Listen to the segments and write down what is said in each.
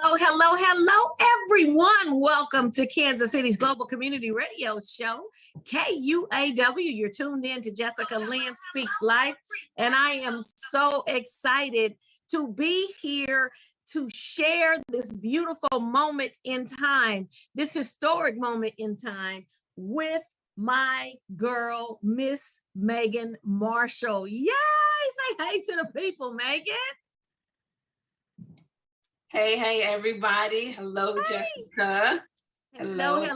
Hello, hello, hello, everyone. Welcome to Kansas City's Global Community Radio Show, KUAW. You're tuned in to Jessica Lynn Speaks Life, and I am so excited to be here to share this beautiful moment in time, this historic moment in time with my girl, Miss Megan Marshall. Yay! Say hey to the people, Megan. Hey, everybody. Hello, hey. Jessica. Hello.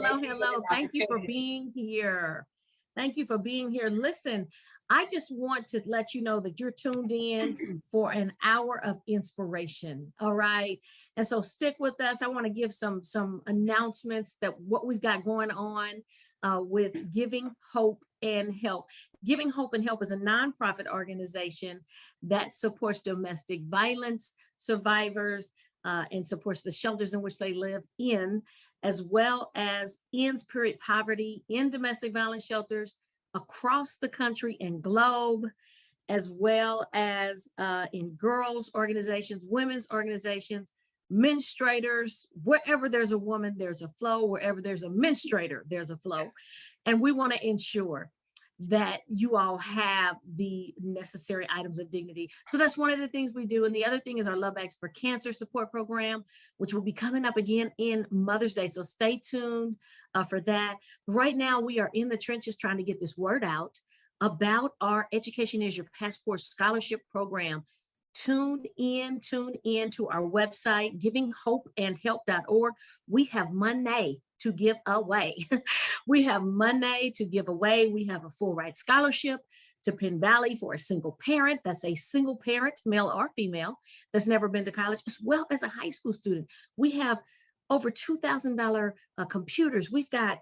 Thank you for being here. Thank you for being here. Listen, I just want to let you know that you're tuned in for an hour of inspiration. All right. And so stick with us. I want to give some announcements that what we've got going on with Giving Hope and Help. Giving Hope and Help is a nonprofit organization that supports domestic violence survivors, and supports the shelters in which they live in, as well as ends period poverty in domestic violence shelters across the country and globe, as well as in girls' organizations, women's organizations, menstruators. Wherever there's a woman, there's a flow. Wherever there's a menstruator, there's a flow. And we want to ensure that you all have the necessary items of dignity. So that's one of the things we do. And the other thing is our Love Bags for Cancer support program, which will be coming up again in Mother's Day. So stay tuned for that. Right now, we are in the trenches trying to get this word out about our Education is Your Passport Scholarship Program. Tune in to our website, givinghopeandhelp.org. We have money to give away. We have money to give away. We have a full ride scholarship to Penn Valley for a single parent. That's a single parent, male or female, that's never been to college, as well as a high school student. We have over $2,000 computers. We've got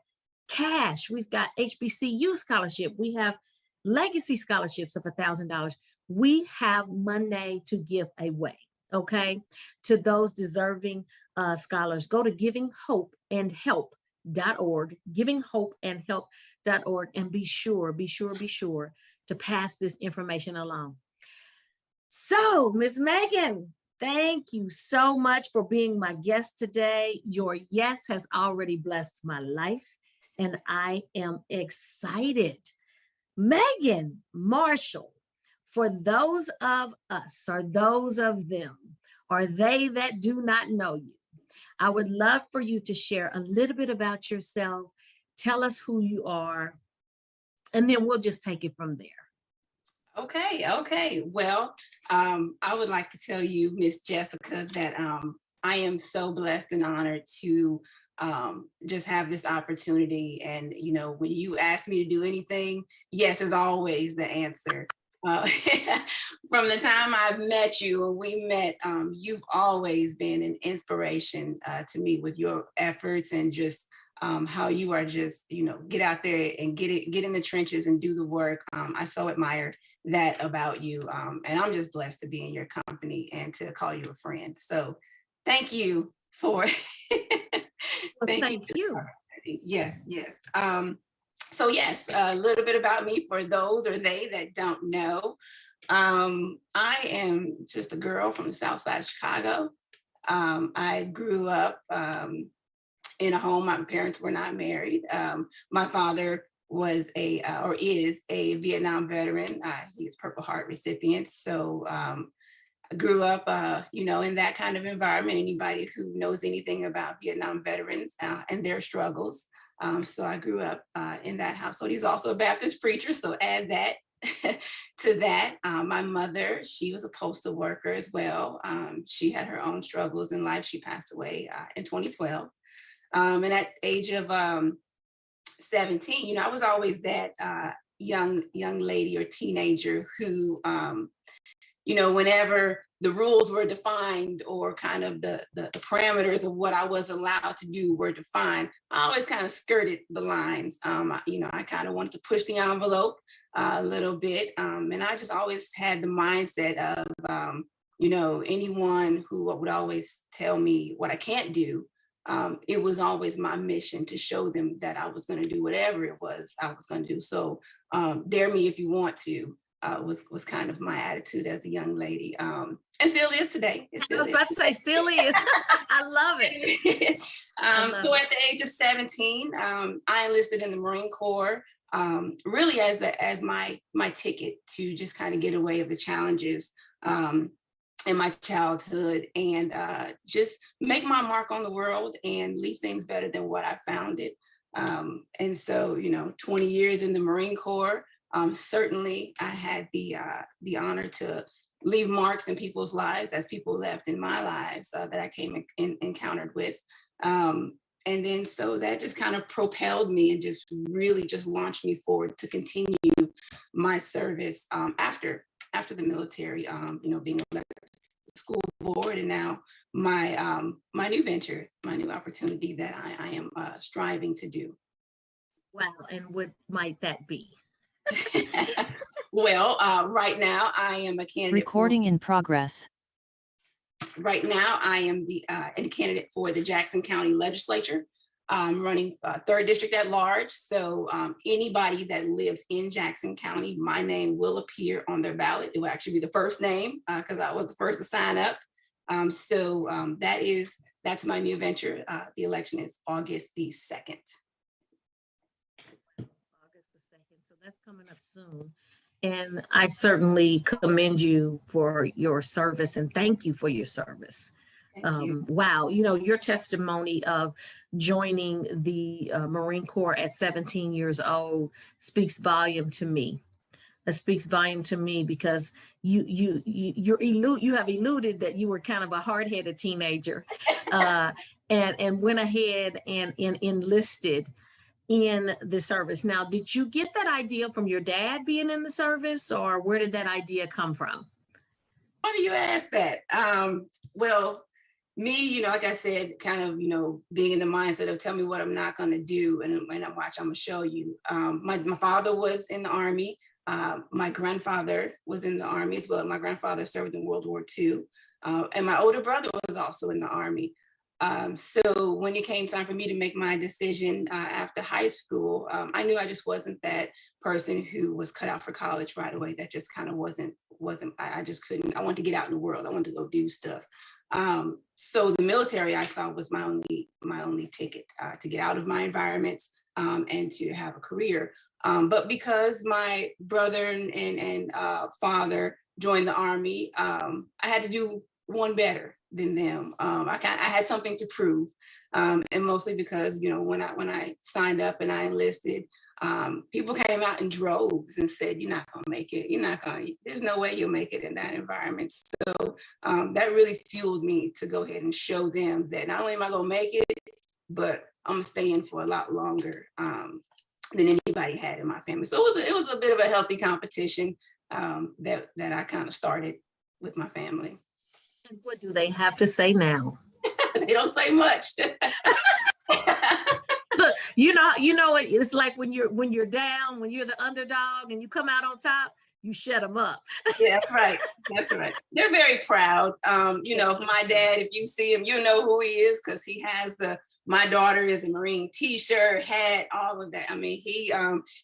cash. We've got HBCU scholarship. We have legacy scholarships of $1,000. We have money to give away, okay, to those deserving scholars. Go to givinghopeandhelp.org, givinghopeandhelp.org, and be sure to pass this information along. So, Miss Megan, thank you so much for being my guest today. Your yes has already blessed my life, and I am excited. Megan Marshall, for those of us or those of them or they that do not know you, I would love for you to share a little bit about yourself. Tell us who you are, and then we'll just take it from there. Okay. Well, I would like to tell you, Miss Jessica, that I am so blessed and honored to just have this opportunity. And, you know, when you ask me to do anything, yes is always the answer. From the time I've met you and we met, you've always been an inspiration to me with your efforts and just how you are just, you know, get out there and get in the trenches and do the work. I so admire that about you. And I'm just blessed to be in your company and to call you a friend. So thank you for Thank you. Yes. So yes, a little bit about me for those or they that don't know. I am just a girl from the South Side of Chicago. I grew up in a home. My parents were not married. My father was is a Vietnam veteran. He's Purple Heart recipient. So I grew up, in that kind of environment. Anybody who knows anything about Vietnam veterans and their struggles. So I grew up in that household. He's also a Baptist preacher, so add that to that. My mother, she was a postal worker as well. She had her own struggles in life. She passed away in 2012. And at the age of 17, I was always that young lady or teenager who, whenever the rules were defined or kind of the parameters of what I was allowed to do were defined, I always kind of skirted the lines. I kind of wanted to push the envelope a little bit. And I just always had the mindset of, anyone who would always tell me what I can't do. It was always my mission to show them that I was going to do whatever it was I was going to do. So dare me if you want to. was kind of my attitude as a young lady, and still is today. It I still was is. about to say, still is. I love it. So at the age of 17, I enlisted in the Marine Corps, really as my ticket to just kind of get away of the challenges in my childhood, and just make my mark on the world and leave things better than what I found it. And so, 20 years in the Marine Corps, certainly I had the honor to leave marks in people's lives as people left in my lives that I came encountered with. And then so that just kind of propelled me and just really just launched me forward to continue my service after the military, being elected to the school board, and now my new venture, my new opportunity that I am striving to do. Wow, and what might that be? Well, right now I am a candidate. Recording in progress. Right now I am a candidate for the Jackson County Legislature. I'm running 3rd District at large. So anybody that lives in Jackson County, my name will appear on their ballot. It will actually be the first name because I was the first to sign up. That's my new venture. The election is August the 2nd. August the 2nd. So that's coming up soon. And I certainly commend you for your service and thank you for your service. Thank you. Wow, your testimony of joining the Marine Corps at 17 years old speaks volume to me. It speaks volume to me because you have eluded that you were kind of a hard-headed teenager, and went ahead and enlisted in the service. Now, did you get that idea from your dad being in the service, or where did that idea come from? Why do you ask that? Well, me, like I said, kind of, being in the mindset of tell me what I'm not going to do, and I'm going to show you. My father was in the Army. My grandfather was in the Army as well. My grandfather served in World War II. And my older brother was also in the Army. So when it came time for me to make my decision after high school, I knew I just wasn't that person who was cut out for college right away. That just kind of wasn't, I just couldn't. I wanted to get out in the world. I wanted to go do stuff. So the military I saw was my only ticket to get out of my environment and to have a career. But because my brother and father joined the Army, I had to do one better than them. I had something to prove, and mostly because when I signed up and I enlisted, people came out in droves and said, "You're not gonna make it. There's no way you'll make it in that environment." So that really fueled me to go ahead and show them that not only am I gonna make it, but I'm gonna stay in for a lot longer than anybody had in my family. So it was a bit of a healthy competition that I kind of started with my family. And what do they have to say now? They don't say much. Look, it's like when you're down, when you're the underdog and you come out on top, you shut them up. Yeah, that's right. That's right. They're very proud. My dad, if you see him, you know who he is because he has my daughter is a Marine t-shirt, hat, all of that. I mean,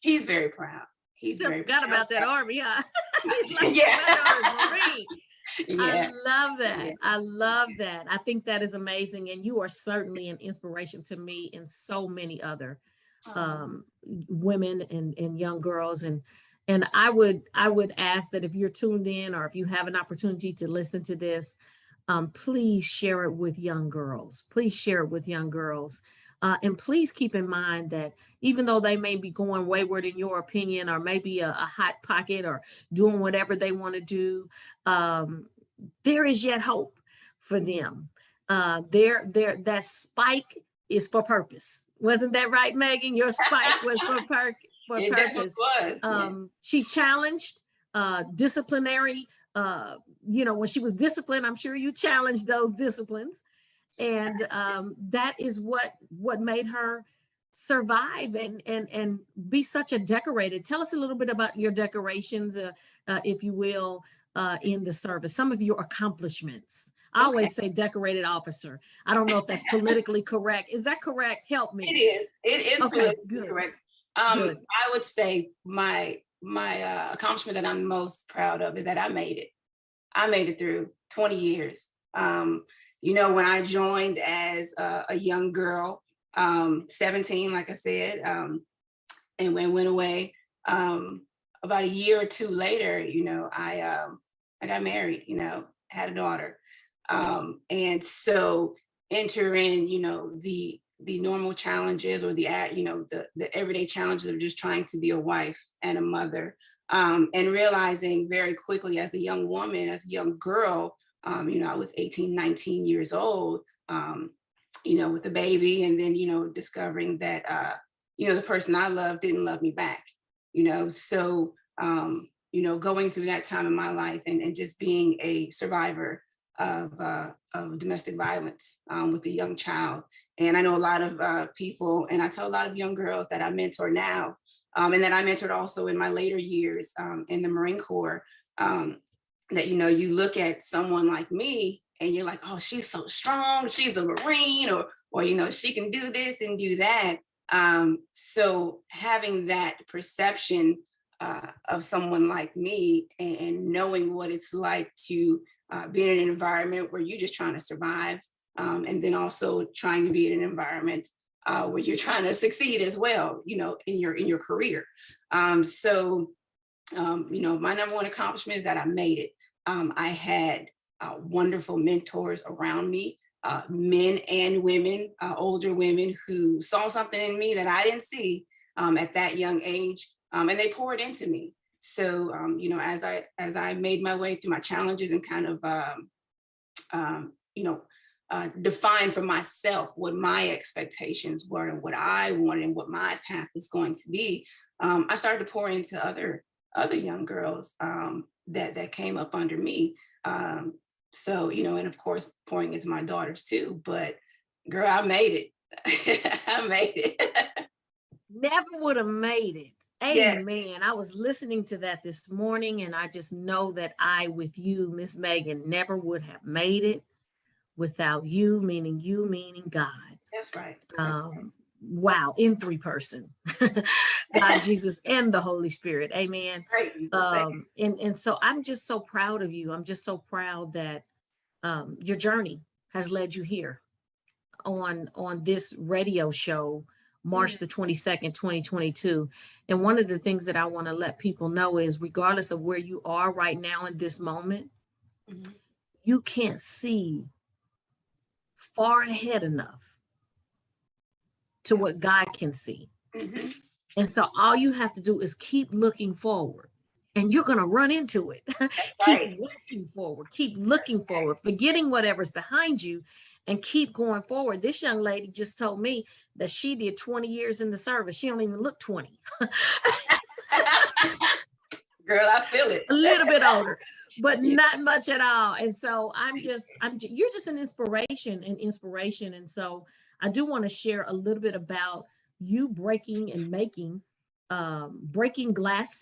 he's very proud. He's very forgot proud. about that Army, huh? He's like, yeah. Marine. Yeah. I love that. Yeah. I love that. I think that is amazing. And you are certainly an inspiration to me and so many other women and young girls. And I would ask that if you're tuned in or if you have an opportunity to listen to this, please share it with young girls. Please share it with young girls. And please keep in mind that even though they may be going wayward in your opinion, or maybe a hot pocket or doing whatever they want to do, there is yet hope for them. That spike is for purpose. Wasn't that right, Megan? Your spike was for purpose. Was. She challenged disciplinary, when she was disciplined, I'm sure you challenged those disciplines. And that is what made her survive and be such a decorated. Tell us a little bit about your decorations, if you will, in the service, some of your accomplishments. I always say decorated officer. I don't know if that's politically correct. Is that correct? Help me. It is. It is okay, politically correct. Good. I would say my accomplishment that I'm most proud of is that I made it. I made it through 20 years. You know, when I joined as a young girl, 17, like I said, and went away, about a year or two later, you know, I got married, you know, had a daughter. And so enter in, you know, the normal challenges or you know, the everyday challenges of just trying to be a wife and a mother. And realizing very quickly as a young woman, as a young girl, you know, I was 18, 19 years old, you know, with a baby, and then, you know, discovering that, you know, the person I loved didn't love me back, you know, so, you know, going through that time in my life and just being a survivor of domestic violence with a young child. And I know a lot of people, and I tell a lot of young girls that I mentor now, and that I mentored also in my later years in the Marine Corps, that, you know, you look at someone like me and you're like, oh, she's so strong, she's a Marine, or, you know, she can do this and do that. So having that perception of someone like me and knowing what it's like to be in an environment where you're just trying to survive, and then also trying to be in an environment where you're trying to succeed as well, you know, in your career. So, you know, my number one accomplishment is that I made it. I had wonderful mentors around me, men and women, older women who saw something in me that I didn't see at that young age, and they poured into me. So, you know, as I made my way through my challenges and kind of, you know, define for myself what my expectations were and what I wanted and what my path was going to be, I started to pour into other young girls that came up under me. So, you know, and of course, pouring into my daughters too. But girl, I made it. I made it. Never would have made it. Yeah. Amen. I was listening to that this morning, and I just know that I, with you, Miss Megan, never would have made it without you, meaning God. That's right. That's right. Wow, in three person, God, Jesus, and the Holy Spirit. Amen. Right. And so I'm just so proud of you. I'm just so proud that your journey has led you here on this radio show, March the 22nd, 2022. And one of the things that I want to let people know is, regardless of where you are right now in this moment, you can't see far ahead enough to what God can see. And so all you have to do is keep looking forward, and you're going to run into it. Keep walking forward, keep looking forward, forgetting whatever's behind you, and keep going forward. This young lady just told me that she did 20 years in the service. She don't even look 20. Girl, I feel it. A little bit older, but not much at all. And so you're just an inspiration. And so I do want to share a little bit about you breaking and making, breaking the glass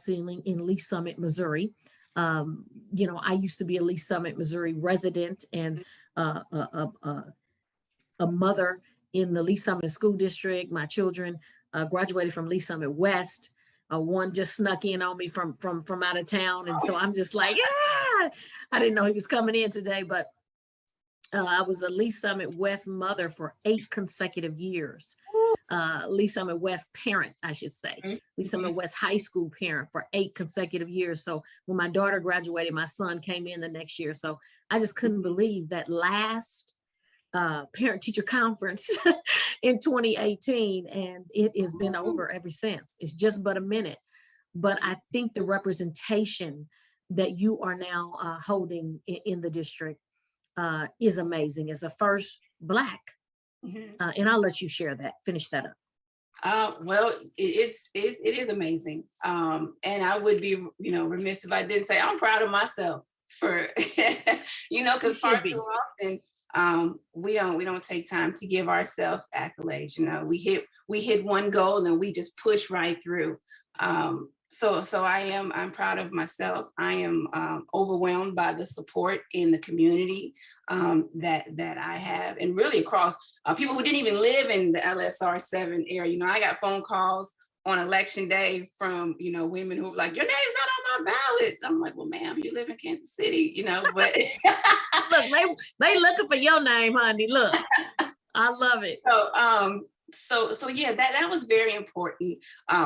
ceiling in Lee Summit, Missouri. You know, I used to be a Lee Summit, Missouri resident and a mother in the Lee Summit School District. My children graduated from Lee Summit West. One just snuck in on me from out of town. And so I'm just like, I didn't know he was coming in today, but I was a Lee Summit West mother for 8 consecutive years. Lee Summit West parent, I should say. Lee Summit West High School parent for 8 consecutive years. So when my daughter graduated, my son came in the next year. So I just couldn't believe that last parent-teacher conference in 2018, and it has been over ever since. It's just but a minute. But I think the representation that you are now holding in the district is amazing. As the first Black, and I'll let you finish that up. Well, it is amazing. And I would be, you know, remiss if I didn't say I'm proud of myself for, you know, because far too often we don't take time to give ourselves accolades. You know, we hit one goal and we just push right through. So I'm proud of myself. I am overwhelmed by the support in the community that I have, and really across people who didn't even live in the LSR 7 area. You know, I got phone calls on election day from, women who were like, your name's not on my ballot. I'm like, well, ma'am, you live in Kansas City, but Look, they looking for your name, honey. Look, I love it. So yeah, that was very important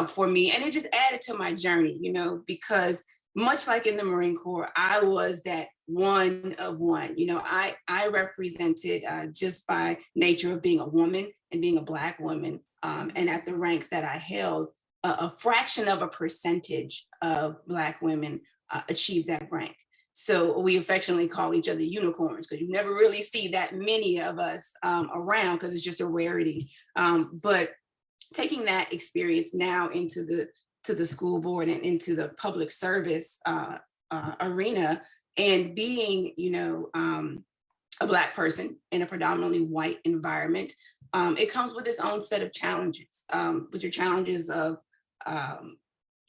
for me, and it just added to my journey, because much like in the Marine Corps, I was that one of one. I represented, just by nature of being a woman and being a Black woman, and at the ranks that I held, a fraction of a percentage of Black women achieved that rank. So we affectionately call each other unicorns, because you never really see that many of us around, because it's just a rarity. But taking that experience now into the school board and into the public service arena, and being, a Black person in a predominantly white environment, it comes with its own set of challenges. With your challenges of,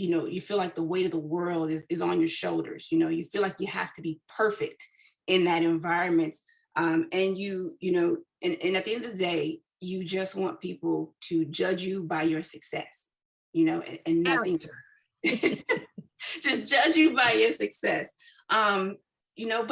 you feel like the weight of the world is on your shoulders. You feel like you have to be perfect in that environment. And at the end of the day, you just want people to judge you by your success, and nothing. Just judge you by your success. But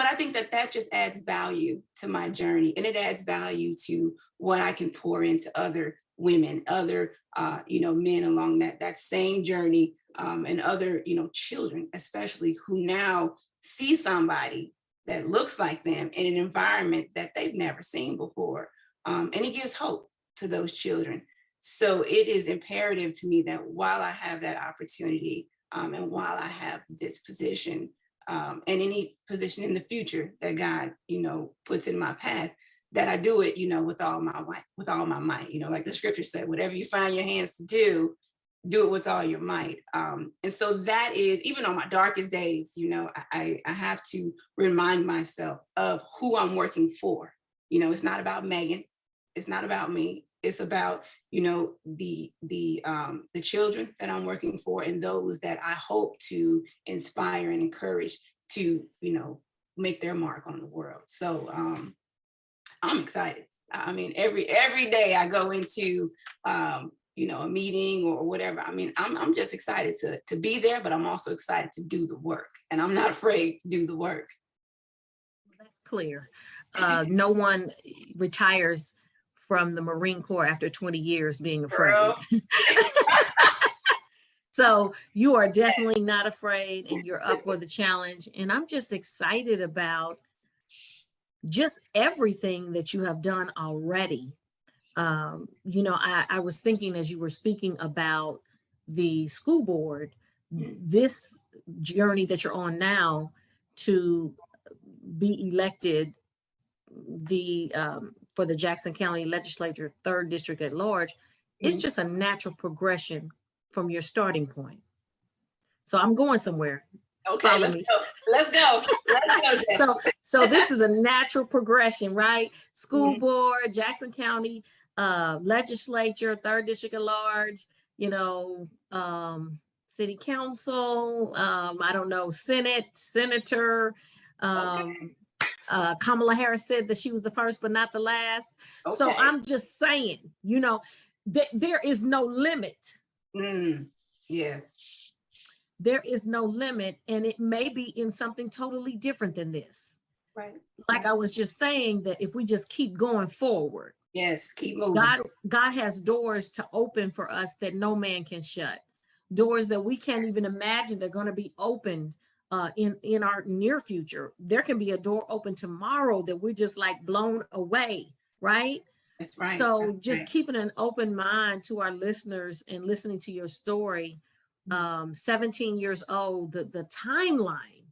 I think that just adds value to my journey, and it adds value to what I can pour into other women, other, men along that same journey, and other, children, especially, who now see somebody that looks like them in an environment that they've never seen before. And it gives hope to those children. So it is imperative to me that while I have that opportunity, and while I have this position, and any position in the future that God, puts in my path, that I do it, with all my might, like the scripture said, whatever you find your hands to do it with all your might. And so that is, even on my darkest days, I have to remind myself of who I'm working for. It's not about Megan. It's not about me. It's about, the children that I'm working for, and those that I hope to inspire and encourage to, make their mark on the world. So I'm excited. I mean, every day I go into, a meeting or whatever. I mean, I'm just excited to be there, but I'm also excited to do the work, and I'm not afraid to do the work. That's clear. No one retires from the Marine Corps after 20 years being afraid. So you are definitely not afraid, and you're up for the challenge. And I'm just excited about just everything that you have done already. I was thinking as you were speaking about the school board, this journey that you're on now to be elected for the Jackson County Legislature 3rd District at large, it's just a natural progression from your starting point. So I'm going somewhere. Okay, let's go. So this is a natural progression, right? School board, Jackson County Legislature, 3rd District at large, City Council, I don't know, Senator. Kamala Harris said that she was the first but not the last. Okay. So I'm just saying, there is no limit. Yes. There is no limit, and it may be in something totally different than this. Right. Like I was just saying, that if we just keep going forward. Yes, keep moving. God has doors to open for us that no man can shut. Doors that we can't even imagine they're going to be opened in our near future. There can be a door open tomorrow that we're just like blown away, right? That's right. So just keeping an open mind to our listeners and listening to your story. 17 years old, the timeline,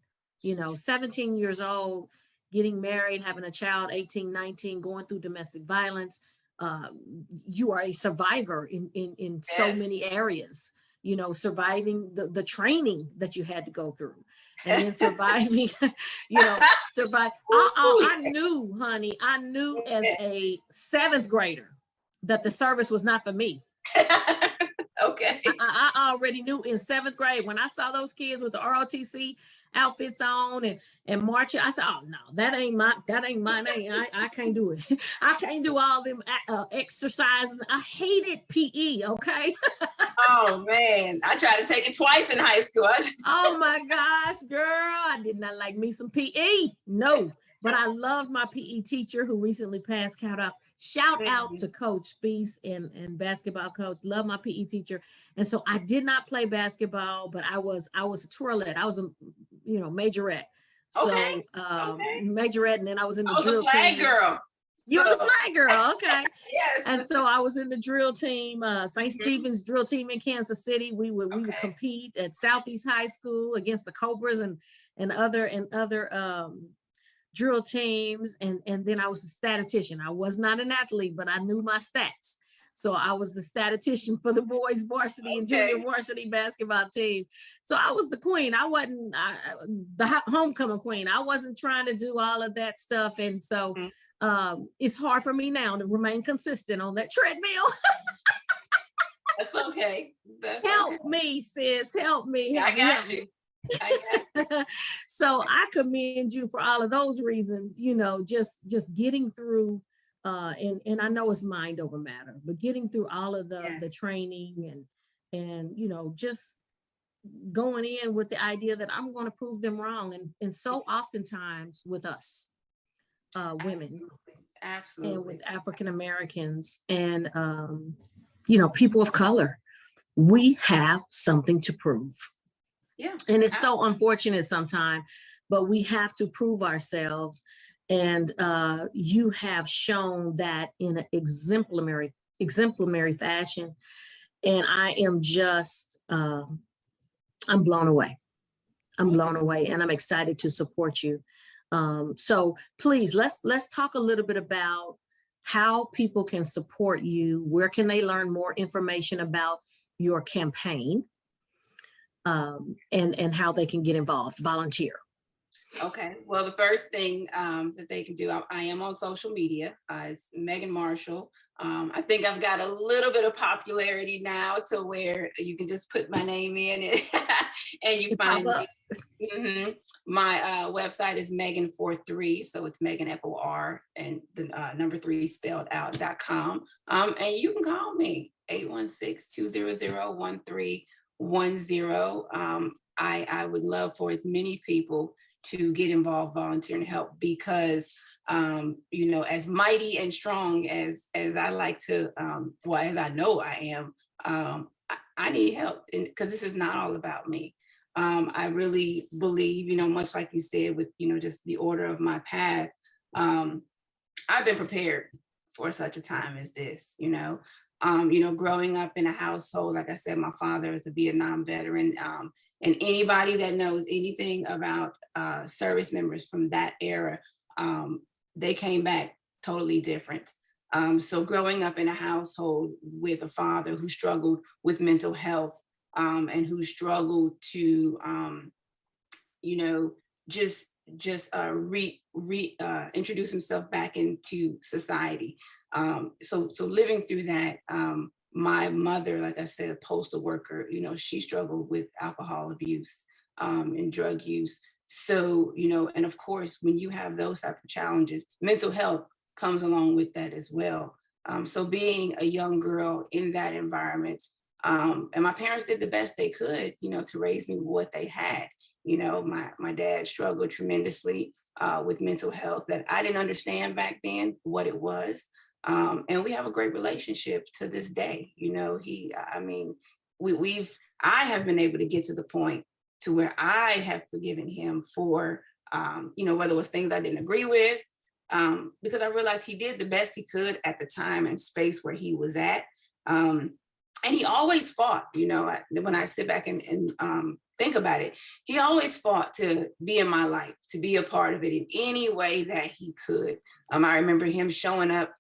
17 years old, getting married, having a child, 18, 19, going through domestic violence. You are a survivor in so many areas, surviving the training that you had to go through, and then surviving, survive. I knew, honey, as a 7th grader that the service was not for me. Okay. I already knew in 7th grade when I saw those kids with the ROTC outfits on and marching. I said, "Oh no, that ain't mine. I can't do it. I can't do all them exercises. I hated PE. Okay." Oh man, I tried to take it twice in high school. Oh my gosh, girl, I did not like me some PE. No, but I loved my PE teacher who recently passed. Shout out to Coach Spees and basketball coach. Love my PE teacher. And so I did not play basketball, but I was a twirlette. I was a majorette. So Okay. majorette, and then I was in the I was drill a flag team. girl. You were the flag girl, okay. Yes. And so I was in the drill team, St. Stephen's drill team in Kansas City. We would compete at Southeast High School against the Cobras and other drill teams. And then I was a statistician. I was not an athlete, but I knew my stats. So I was the statistician for the boys varsity and junior varsity basketball team. So I was the queen. I wasn't the homecoming queen. I wasn't trying to do all of that stuff. And so it's hard for me now to remain consistent on that treadmill. That's okay. Help me, sis. Help me. I got you. So I commend you for all of those reasons, just getting through and I know it's mind over matter, but getting through all of the training and just going in with the idea that I'm going to prove them wrong. And so oftentimes with us women, absolutely, and with African Americans and people of color, we have something to prove. Yeah. And it's so unfortunate sometimes, but we have to prove ourselves. And you have shown that in an exemplary fashion. And I am just, I'm blown away. I'm blown away, and I'm excited to support you. So please, let's talk a little bit about how people can support you. Where can they learn more information about your campaign, and how they can get involved, volunteer? Okay. Well, the first thing that they can do, I am on social media. It's Megan Marshall. I think I've got a little bit of popularity now to where you can just put my name in and you find me. Mm-hmm. My website is Megan43, so it's Megan FOR and the number 3 spelled out.com. And you can call me 816-200-1310. I would love for as many people to get involved, volunteer, and help, because as mighty and strong as I like to, as I know I am, I need help, because this is not all about me. I really believe, much like you said, with just the order of my path, I've been prepared for such a time as this. Growing up in a household, like I said, my father is a Vietnam veteran. And anybody that knows anything about service members from that era, they came back totally different. So growing up in a household with a father who struggled with mental health, and who struggled to, introduce himself back into society. So living through that, my mother, like I said, a postal worker, she struggled with alcohol abuse and drug use. So, and of course, when you have those type of challenges, mental health comes along with that as well. So being a young girl in that environment, and my parents did the best they could, to raise me with what they had. My dad struggled tremendously with mental health that I didn't understand back then what it was. And we have a great relationship to this day. I have been able to get to the point to where I have forgiven him for, whether it was things I didn't agree with, because I realized he did the best he could at the time and space where he was at. And he always fought, when I sit back and think about it, he always fought to be in my life, to be a part of it in any way that he could. I remember him showing up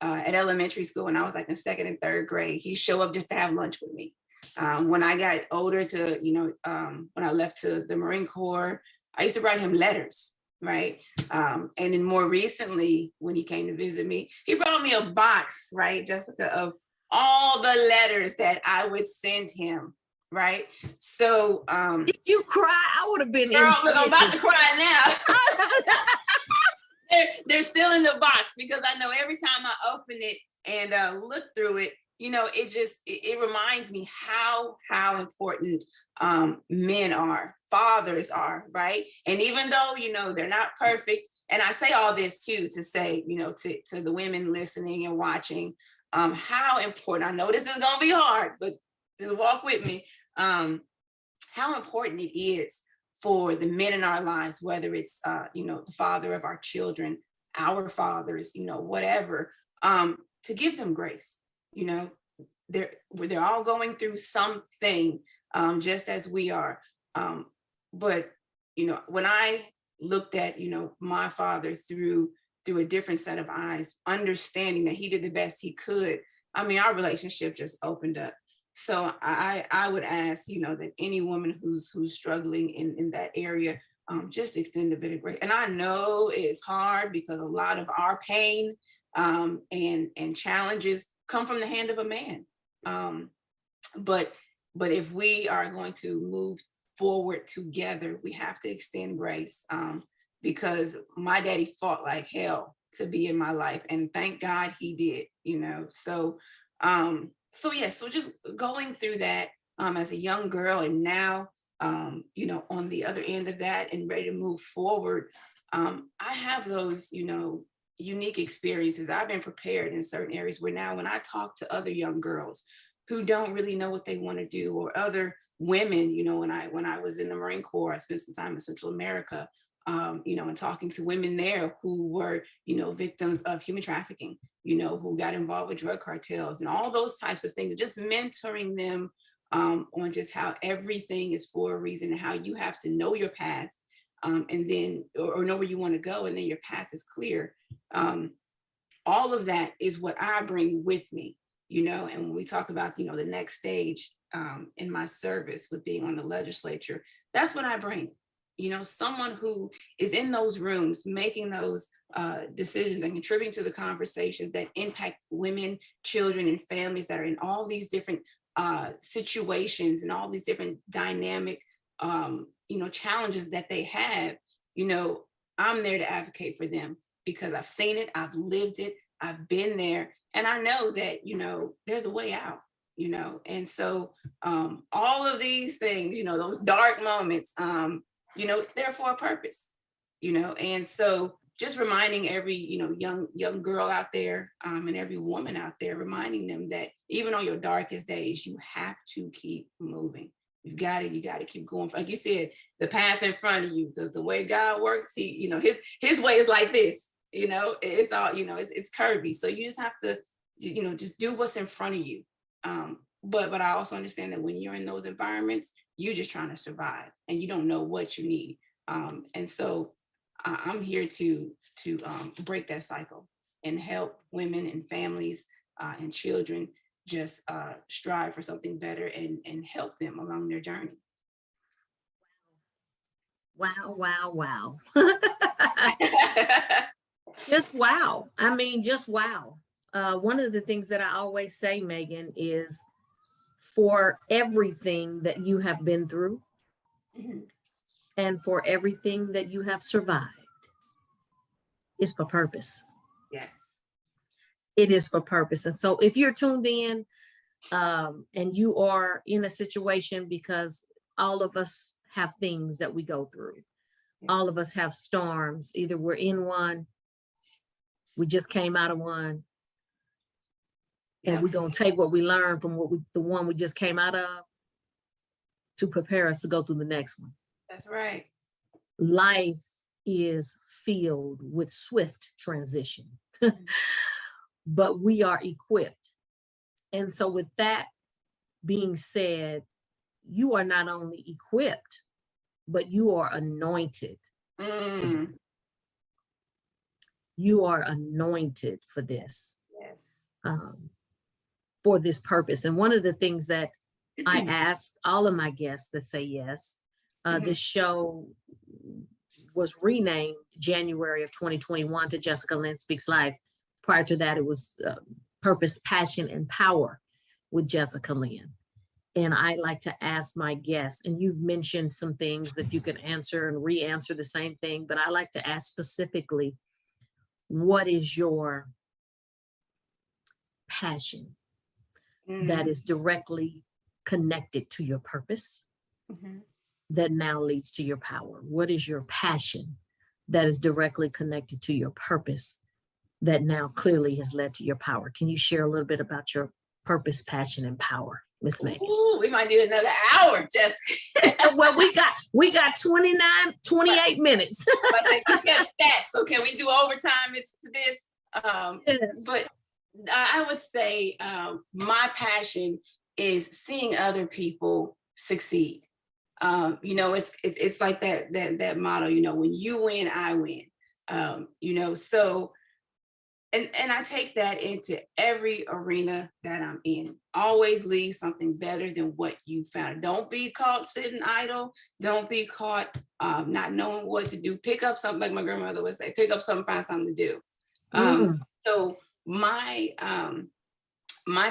at elementary school when I was like in 2nd and 3rd grade. He'd show up just to have lunch with me. When I got older when I left to the Marine Corps, I used to write him letters, right? And then more recently, when he came to visit me, he brought me a box, right, Jessica, of all the letters that I would send him, right? So Did you cry? I would have been girl, in look, I'm about to stitches. cry now. They're still in the box because I know every time I open it and look through it, you know, it reminds me how important men are, fathers are, right? And even though, you know, they're not perfect, and I say all this too to say, you know, to the women listening and watching, how important, I know this is gonna be hard, but just walk with me, how important it is for the men in our lives, whether it's you know, the father of our children, our fathers, you know, whatever, to give them grace. You know, they're all going through something, just as we are. But you know, when I looked at, you know, my father through a different set of eyes, understanding that he did the best he could, I mean, our relationship just opened up. So I would ask, you know, that any woman who's struggling in that area, just extend a bit of grace. And I know it's hard because a lot of our pain and challenges come from the hand of a man. But if we are going to move forward together, we have to extend grace, because my daddy fought like hell to be in my life, and thank God he did. You know, so so just going through that as a young girl, and now you know, on the other end of that and ready to move forward, I have those, you know, unique experiences. I've been prepared in certain areas where now when I talk to other young girls who don't really know what they want to do, or other women, you know, when I was in the Marine Corps, I spent some time in Central America, you know, and talking to women there who were, you know, victims of human trafficking, you know, who got involved with drug cartels and all those types of things, just mentoring them on just how everything is for a reason, and how you have to know your path, and then, or know where you want to go, and then your path is clear. All of that is what I bring with me, you know. And when we talk about, you know, the next stage in my service with being on the legislature, that's what I bring. You know, someone who is in those rooms making those decisions and contributing to the conversations that impact women, children, and families that are in all these different situations and all these different dynamic, you know, challenges that they have. You know, I'm there to advocate for them because I've seen it, I've lived it, I've been there, and I know that, you know, there's a way out, you know. And so all of these things, you know, those dark moments, you know, they're for a purpose, you know. And so just reminding every, you know, young girl out there, and every woman out there, reminding them that even on your darkest days, you have to keep moving. You got to keep going. Like you said, the path in front of you, because the way God works, he, you know, his way is like this, you know, it's all, you know, it's curvy. So you just have to, you know, just do what's in front of you. But I also understand that when you're in those environments, you're just trying to survive and you don't know what you need. And so I'm here to break that cycle and help women and families and children just strive for something better and help them along their journey. Wow, wow, wow. Just wow. I mean, just wow. One of the things that I always say, Megan, is for everything that you have been through and for everything that you have survived is for purpose. Yes. It is for purpose. And so if you're tuned in and you are in a situation, because all of us have things that we go through, all of us have storms. Either we're in one, we just came out of one, and we're going to take what we learned from the one we just came out of to prepare us to go through the next one. That's right. Life is filled with swift transition, but we are equipped. And so with that being said, you are not only equipped, but you are anointed. You are anointed for this. Yes. For this purpose. And one of the things that I ask all of my guests that say yes, this show was renamed January of 2021 to Jessica Lynn Speaks Life. Prior to that, it was Purpose, Passion, and Power with Jessica Lynn. And I like to ask my guests, and you've mentioned some things that you can answer and re-answer the same thing, but I like to ask specifically, what is your passion that is directly connected to your purpose that now leads to your power? What is your passion that is directly connected to your purpose that now clearly has led to your power? Can you share a little bit about your purpose, passion, and power, Miss Megan? Ooh, we might need another hour, Jessica. Well, we got 28 minutes. But you get stats, so can we do overtime into this? Yes. But I would say my passion is seeing other people succeed. It's like that motto, when you win, I win. So and I take that into every arena that I'm in. Always leave something better than what you found. Don't be caught sitting idle. Don't be caught not knowing what to do. Pick up something, like my grandmother would say, pick up something, find something to do. So my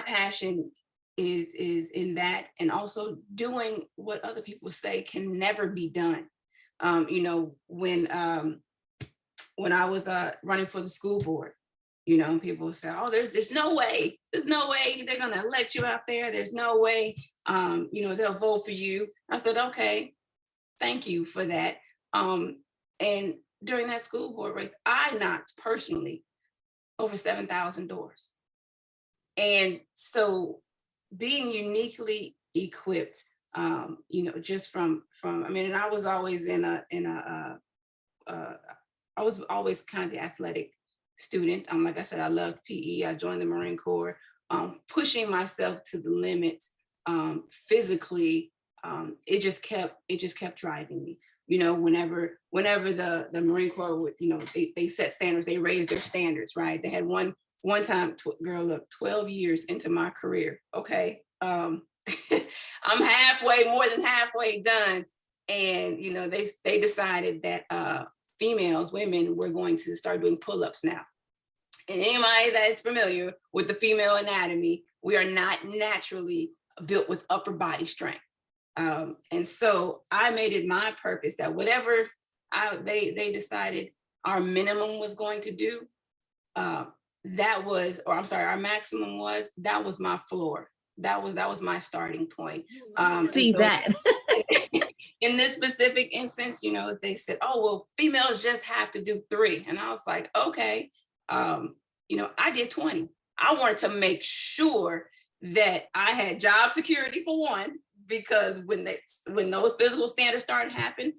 passion is in that, and also doing what other people say can never be done. When I was running for the school board, people say, oh, there's no way they're gonna elect you out there. There's no way, they'll vote for you. I said, okay, thank you for that. And during that school board race, I knocked personally over 7,000 doors. And so being uniquely equipped, just from, and I was always I was always kind of the athletic student. Like I said, I loved PE. I joined the Marine Corps, pushing myself to the limit physically. It just kept driving me. Whenever the Marine Corps would, they set standards, they raised their standards, right? They had one time, girl, look, 12 years into my career. Okay. I'm more than halfway done. And, they decided that women were going to start doing pull-ups now. And anybody that's familiar with the female anatomy, we are not naturally built with upper body strength. And so I made it my purpose that whatever they decided our minimum was going to do, our maximum was, that was my floor. That was my starting point. That. In this specific instance, they said, oh, well, females just have to do 3. And I was like, okay, I did 20. I wanted to make sure that I had job security for one, because when those physical standards started happening,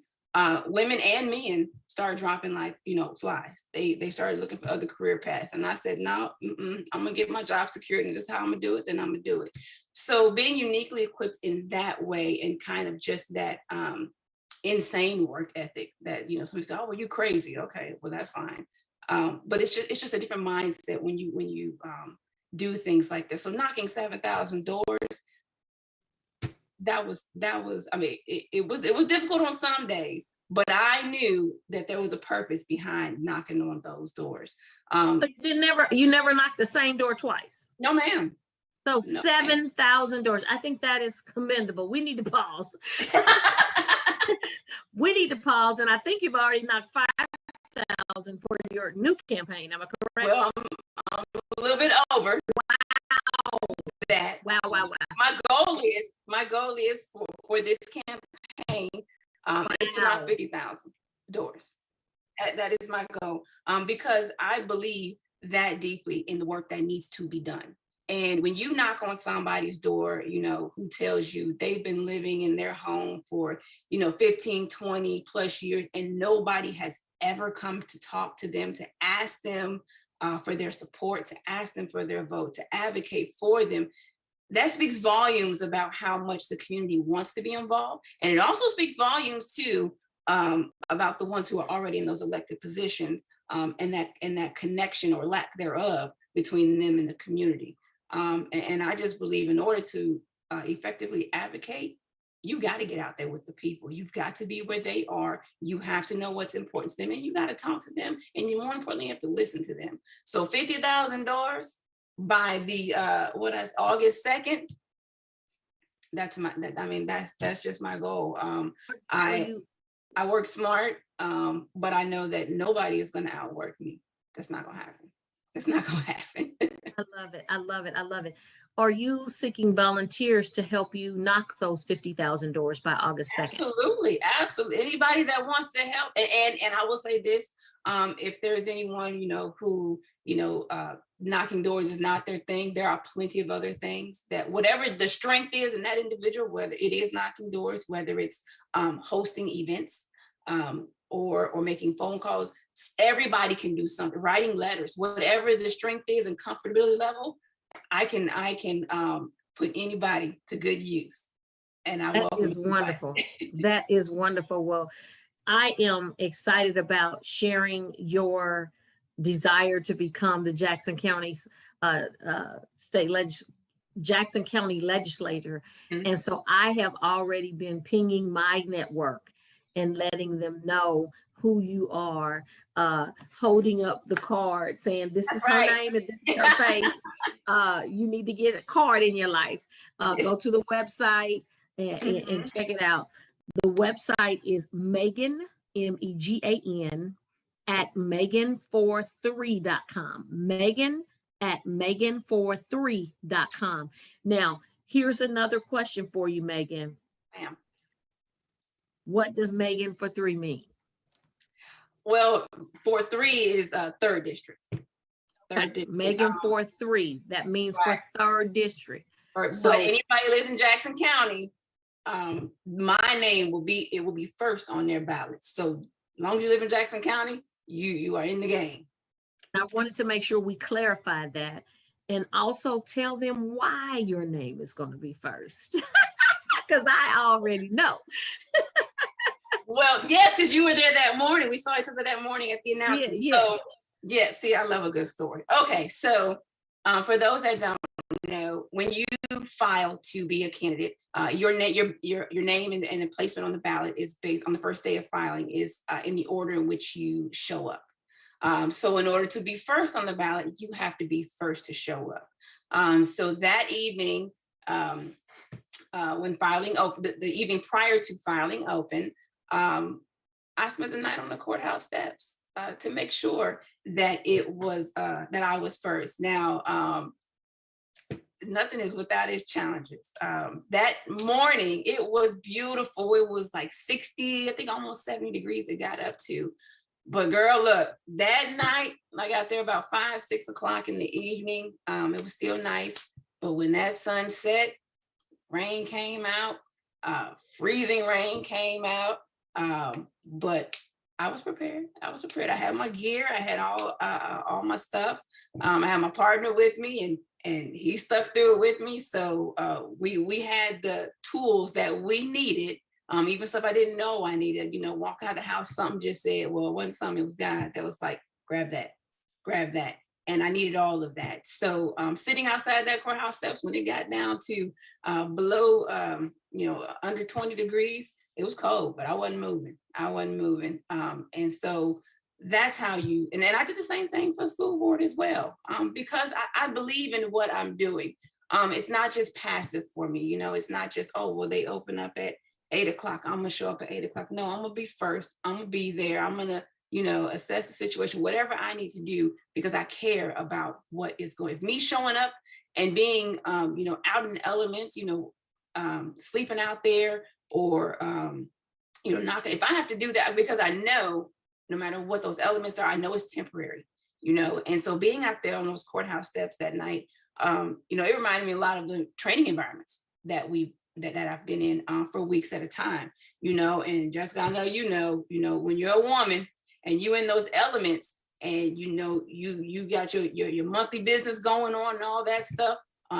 women and men started dropping like, flies. They started looking for other career paths. And I said, no, I'm gonna get my job security. And this is how I'm gonna do it, then I'm gonna do it. So being uniquely equipped in that way, and kind of just that insane work ethic that, somebody said, oh, well, you crazy. Okay, well, that's fine. But it's just a different mindset when you do things like this. So knocking 7,000 doors, that was, it was difficult on some days, but I knew that there was a purpose behind knocking on those doors. So you never knocked the same door twice? No, ma'am. So no, 7,000 doors. I think that is commendable. We need to pause. We need to pause. And I think you've already knocked 5,000 for your new campaign. Am I correct? Well, I'm a little bit over. Wow. That. Wow. My goal is for this campaign is to knock 50,000 doors. That is my goal, because I believe that deeply in the work that needs to be done. And when you knock on somebody's door, who tells you they've been living in their home for, 15, 20 plus years, and nobody has ever come to talk to them, to ask them for their support, to ask them for their vote, to advocate for them, that speaks volumes about how much the community wants to be involved. And it also speaks volumes too about the ones who are already in those elected positions, and that connection or lack thereof between them and the community. And I just believe in order to effectively advocate, you got to get out there with the people. You've got to be where they are. You have to know what's important to them, and you got to talk to them. And you, more importantly, have to listen to them. So 50,000 doors, by the August 2nd, that's just my goal. I work smart, but I know that nobody is going to outwork me. That's not going to happen. It's not going to happen. I love it. I love it. I love it. Are you seeking volunteers to help you knock those 50,000 doors by August 2nd? Absolutely. Absolutely. Anybody that wants to help. And I will say this, if there's anyone, who, knocking doors is not their thing, there are plenty of other things that whatever the strength is in that individual, whether it is knocking doors, whether it's hosting events, or making phone calls, everybody can do something, writing letters, whatever the strength is and comfortability level, I can put anybody to good use. And that is wonderful. That is wonderful. Well, I am excited about sharing your desire to become the Jackson County Jackson County legislator. Mhm. And so I have already been pinging my network and letting them know who you are, holding up the card saying, this is her name and this is her face. You need to get a card in your life. Go to the website and check it out. The website is Megan, Megan, at Megan43.com. Megan at Megan43.com. Now, here's another question for you, Megan. Ma'am. What does Megan for 3 mean? Well, 4-3 is third district. Megan 4-3. That means right. for third district. So anybody lives in Jackson County, my name will be first on their ballots. So as long as you live in Jackson County, you are in the game. I wanted to make sure we clarified that and also tell them why your name is going to be first. Because I already know. Well, yes, because you were there that morning. We saw each other that morning at the announcement. Yeah. So yeah, see, I love a good story. Okay, so for those that don't know, when you file to be a candidate, your name and the placement on the ballot is based on the first day of filing is in the order in which you show up. So in order to be first on the ballot, you have to be first to show up. So that evening, when filing open, the evening prior to filing open, I spent the night on the courthouse steps to make sure that it was that I was first. Now, nothing is without its challenges. That morning, it was beautiful. It was like 60, I think almost 70 degrees it got up to. But girl, look, that night, I got there about 5, 6 o'clock in the evening. It was still nice. But when that sun set, rain came out, freezing rain came out. But I was prepared. I had my gear. I had all my stuff. I had my partner with me and he stuck through it with me. So we had the tools that we needed. Even stuff I didn't know I needed, walk out of the house, something just said, well, it wasn't something, it was God that was like, grab that. And I needed all of that. So sitting outside that courthouse steps when it got down to below, under 20 degrees, it was cold, but I wasn't moving. And so that's how and then I did the same thing for school board as well, because I believe in what I'm doing. It's not just passive for me, it's not just, oh, well, they open up at 8 o'clock. I'm gonna show up at 8 o'clock. No, I'm gonna be first. I'm gonna be there. I'm gonna, assess the situation, whatever I need to do, because I care about what is going. If me showing up and being, out in the elements, sleeping out there or, not, if I have to do that, because I know no matter what those elements are, I know it's temporary, and so being out there on those courthouse steps that night, it reminded me a lot of the training environments that I've been in for weeks at a time, and Jessica, I know, when you're a woman and you in those elements and, you got your monthly business going on and all that stuff,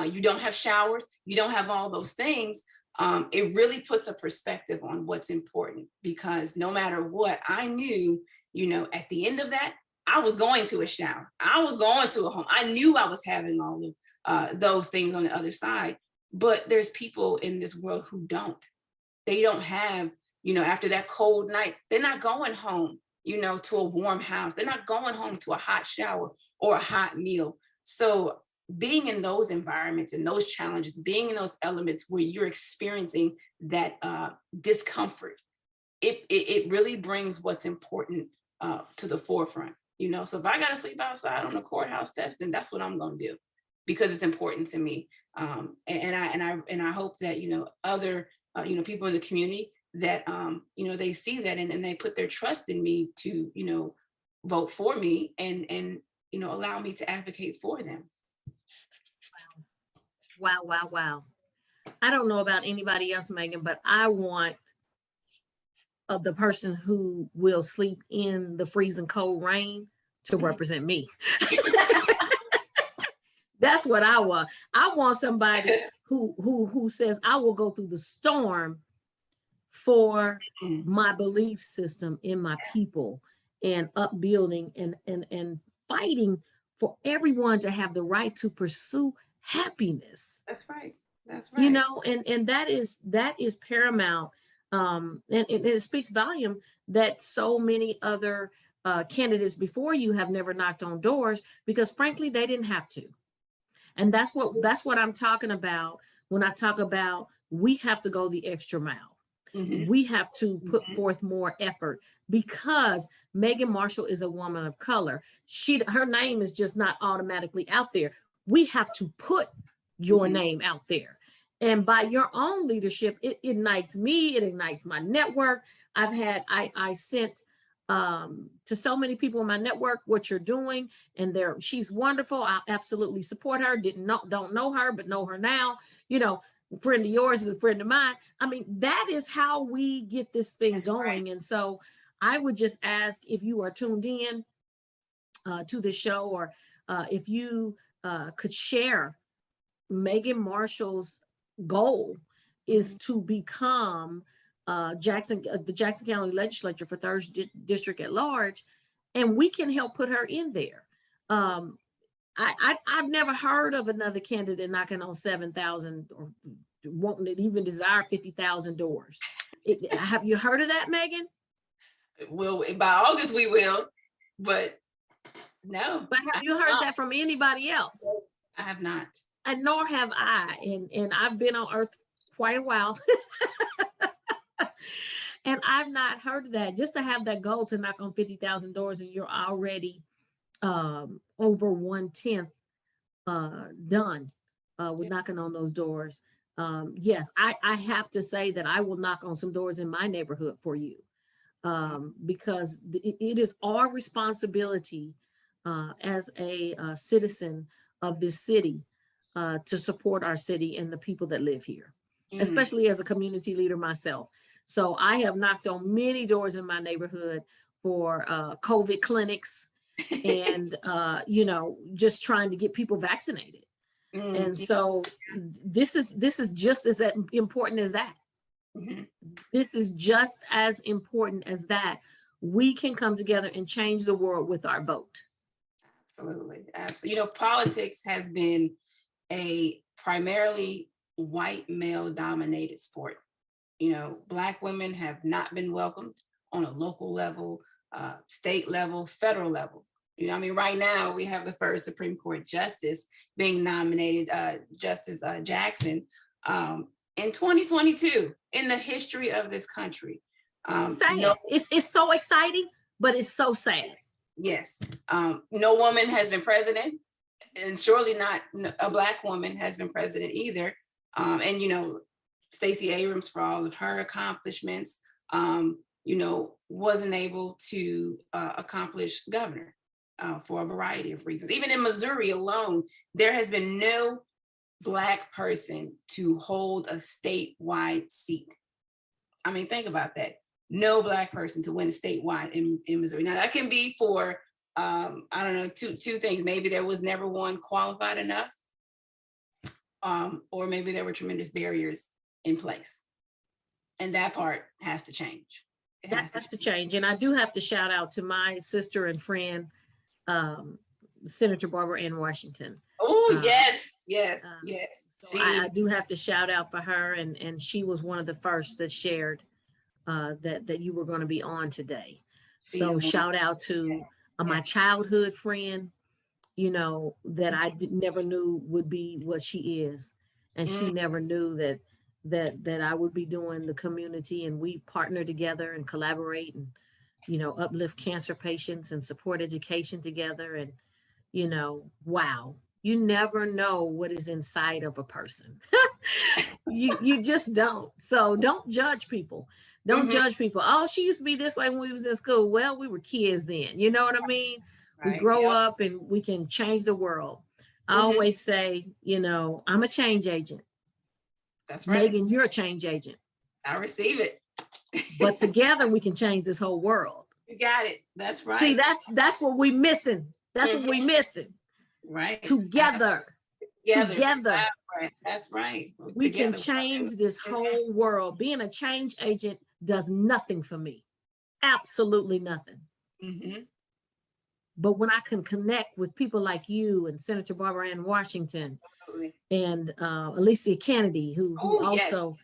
you don't have showers, you don't have all those things. It really puts a perspective on what's important, because no matter what, I knew, at the end of that, I was going to a shower. I was going to a home. I knew I was having all of those things on the other side. But there's people in this world who don't. They don't have, after that cold night, they're not going home, to a warm house. They're not going home to a hot shower or a hot meal. So being in those environments and those challenges, being in those elements where you're experiencing that discomfort, it really brings what's important to the forefront. You know, so if I got to sleep outside on the courthouse steps, then that's what I'm going to do, because it's important to me. And I hope that, you know, other you know, people in the community that you know, they see that and they put their trust in me to, you know, vote for me and you know, allow me to advocate for them. Wow, wow, wow. I don't know about anybody else, Megan, but I want the person who will sleep in the freezing cold rain to represent me. That's what I want. I want somebody who says, I will go through the storm for my belief system in my people, and upbuilding and fighting for everyone to have the right to pursue happiness. That's right. That's right. You know, and that is paramount. And it speaks volume that so many other candidates before you have never knocked on doors, because frankly, they didn't have to. And that's what I'm talking about when I talk about we have to go the extra mile. We have to put forth more effort, because Megan Marshall is a woman of color. Her name is just not automatically out there. We have to put your name out there. And by your own leadership, it ignites me, it ignites my network. I sent to so many people in my network what you're doing, and she's wonderful. I absolutely support her. Don't know her, but know her now. You know, a friend of yours is a friend of mine. I mean, that is how we get this thing going. Right. And so I would just ask, if you are tuned in to the show, or if you could share Megan Marshall's goal is to become the Jackson County Legislature for 3rd District at large, and we can help put her in there. I've never heard of another candidate knocking on 7,000 or wanting to even desire 50,000 doors. Have you heard of that, Megan? Well, by August we will, but no. But have you heard that from anybody else? I have not. And nor have I. And I've been on earth quite a while. And I've not heard of that. Just to have that goal to knock on 50,000 doors, and you're already over 1/10 done with knocking on those doors. Yes, I have to say that I will knock on some doors in my neighborhood for you, because it is our responsibility as a citizen of this city to support our city and the people that live here, especially as a community leader myself. So I have knocked on many doors in my neighborhood for COVID clinics and, you know, just trying to get people vaccinated. And so this is just as important as that. This is just as important as that. We can come together and change the world with our vote. Absolutely. Absolutely. You know, politics has been a primarily white male dominated sport. You know, Black women have not been welcomed on a local level, state level, federal level. You know, I mean, right now we have the first Supreme Court justice being nominated, Justice Jackson, in 2022 in the history of this country. It's so exciting, but it's so sad. Yes. No woman has been president, and surely not a Black woman has been president either. And, you know, Stacey Abrams, for all of her accomplishments, you know, wasn't able to accomplish governor for a variety of reasons. Even in Missouri alone, there has been no Black person to hold a statewide seat. I mean, think about that. No Black person to win a statewide in Missouri. Now that can be for, I don't know, two things. Maybe there was never one qualified enough, or maybe there were tremendous barriers in place. And that part has to change. That has to change. And I do have to shout out to my sister and friend, Senator Barbara Ann Washington. Oh, yes. So I do have to shout out for her, and she was one of the first that shared that you were going to be on today. So shout out to my childhood friend, you know, that never knew would be what she is. And she Mm, never knew that I would be doing the community, and we partner together and collaborate and, you know, uplift cancer patients and support education together. And, you know, wow, you never know what is inside of a person. You just don't. So don't judge people. Don't mhm, judge people. Oh, she used to be this way when we was in school. Well, we were kids then. You know what I mean? We right. grow Yep. up and we can change the world. I Mhm, always say, you know, I'm a change agent. that's right. Megan, you're a change agent. I receive it. But together we can change this whole world. You got it. That's See, right. that's what we missing. That's what we Mhm, missing. right. Together, Together. together, Right. That's right. we can Together. change this whole world. Being a change agent does nothing for me. Absolutely nothing. Mm-hmm. But when I can connect with people like you and Senator Barbara Ann Washington Absolutely. and Alicia Kennedy, who Oh, yes. also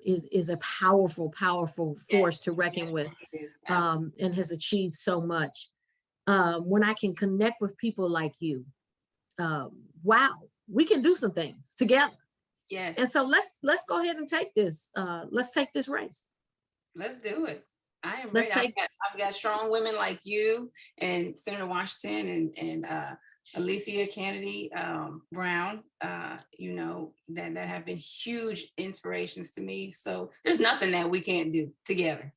is a powerful, powerful Yes. force to reckon Yes, with, it is. Absolutely. and has achieved so much. When I can connect with people like you, wow, we can do some things together. Yes. And so let's go ahead and take this. Let's take this race. Let's do it. I am Let's ready. take. I've got strong women like you and Senator Washington and Alicia Kennedy Brown, you know, that have been huge inspirations to me. So there's nothing that we can't do together.